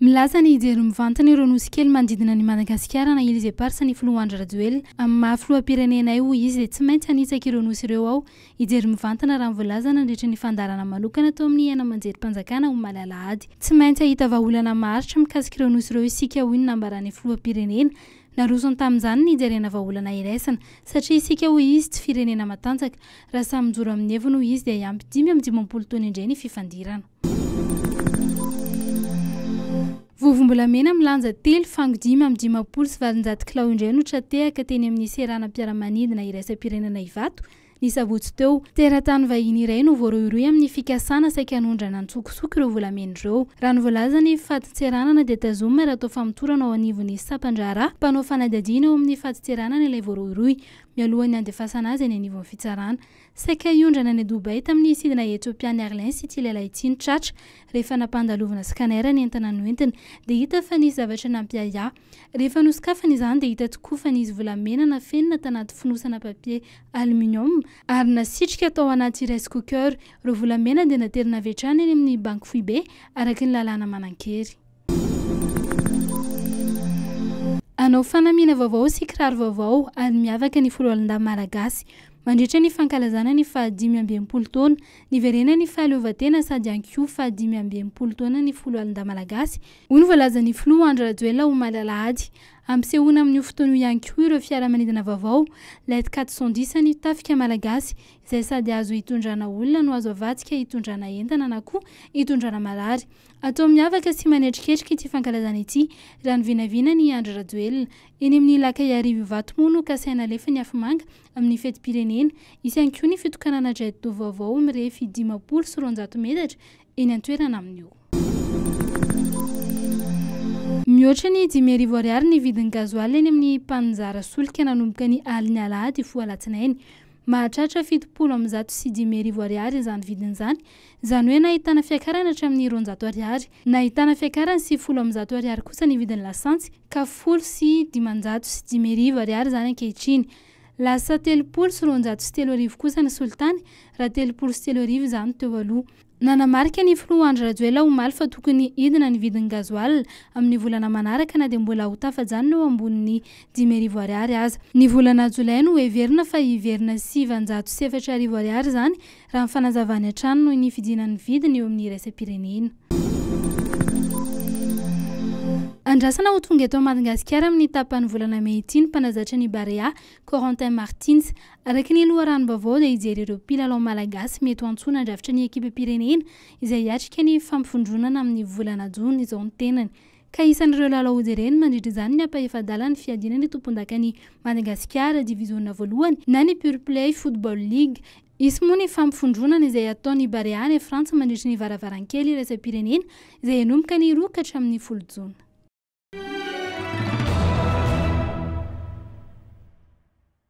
Milaza ny hijery mivantana ireo nosy kely manodidina ny Madagasikara na ilay izay parsa ny filoha Andry Rajoelina. Amin'ny maha-filoham-pirenena io izy dia tsy maintsy hanitsaka ireo nosy ireo ao hijery mivantana raha mivoalaza nandritra ny fandarana manokana tao amin'ny aina manjerim-panjakana ho Malalahady. Tsy maintsy ahita vahaolana maharitra mikasika ireo nosy ireo isika ho iny nambaran'ny filoham-pirenena. Narosony tamin'izany ny hijerena vahaolana iraisana satria isika ho izy tsy firenena matanjaka raha samy mijoro amin'ny heviny ho izy dia ampy 5 taona indray ny fifandirana. Vovombolamena milanja telo fango 5 sy 700 kilao indray no tratehaka teny amin'ny seranam-piaramanidina iraisam-pirenena Ivato ny sabotsy teo. Teratany vahiny iray no voarohirohy amin'ny fikasana saika hanondrana antsokosoko ireo volamena ireo. Raha ny voalaza ny fatitseranana dia tazomina raha atao famotorana ao anivon'ny Sapandrara, mpanao fanadihadiana ao amin'ny fatitseranana ilay voarohirohy mialohan'ny andefasana azy any anivon'ny fitsarana. Saika iondrana any Dubai tamin'ny sidina Etiopiana Airlines ity lehilahy ity ny tratra rehefa nampandalovana scanner ny entana noentiny dia hita fa nisy zavatra nampiaya. Rehefa nosokafana izany dia hita tokoa fa nisy volamena nafenina tanaty fonosana papier aluminium ary nasitrika tao anaty rice cooker. Ireo volamena dia naterina avy hatrany any amin'ny banky Foibe araky ny lalàna Manankery. Anao fanamiana vaovao sy kiraro vaovao ary miavaka ny foloalindahy malagasy. Mandritra ny fankalazana ny faha 5 taona, niverena ny fahaleovantena sady ihany koa faha 5 taona ny foloalindahy malagasy. Hoy ny voalaza ny filoha Andry Rajoelina ho Malalahady. Ampisehoana amin'ny fotoana ihany koa ireo fiaramanidina vaovao Let 410 ny tafika malagasy izay sady azo hitondrana olona no azo avadika hitondrana entana na koa hitondrana marary. Atao miavaka sy manetriketrika ity fankalazana ity raha ny vinavina ny Andry Rajoelina. Eny amin'ny Ilaka Iarivo Ivato moa no kasaina alefa ny afomanga amin'ny fetim-pirenena. Isy ihany koa ny fitokanana jet vaovao mirefy 50 sy 200 metatra eny an-toerana amin'io. Mihoatra ny 5,000 ariary ny vidin'ny gazoaly eny amin'ny mpanjara solika nanomboka ny aliny Alahady fo alatsinainy. Mahatratra 70 sy 5,000 ariary izany vidin'izany. Izany hoe nahitana fiakarana hatramin'ny 200 ariary. Nahitana fiakarana sy 10 ariary kosa ny vidin'ny lasantsy ka 10 sy 500 sy 5,000 ariary izany ankehitriny. Lasa 30 sy 203 arivo kosa ny solitany raha 30 sy 3 izany teo aloha. Nanamarika ny filoha Andry Rajoelina omaly fa tokony hidina ny vidin'ny gazoaly amin'ny volana manaraka na dia mbola ho tafajanona eo ambonin'ny 5,000 ariary aza. Ny volana Jolay no heverina fa hiverina 704 ariary izany raha ny fanazavany hatrany noho ny fidinan'ny vidiny eo amin'ny iraisam-pirenena. Andrasana ho tonga eto Madagasikara amin'ny tapan'ny volana May ity ny mpanazatra ny Barea Corentin Martins. Araky ny loharanom-baovao dia hijery ireo mpilalao malagasy mety ho antsoina handrafitra ny ekipam-pirenena izay hiatrika ny fampifondronana amin'ny volana Jona izao ny tenany. Ka isan'ireo lalao hojereny mandritra izany ny ampahefa-dala ny fiadiana ny tompondakan'ny Madagasikara diviziona voalohany na ny Pure Play Football League. Isy moa ny fampifondronana izay ataon'ny Barea ny Frantsa mandritra ny varavarankely iraisam-pirenena izay hanomboka ny 2 hatramin'ny 10 Jona.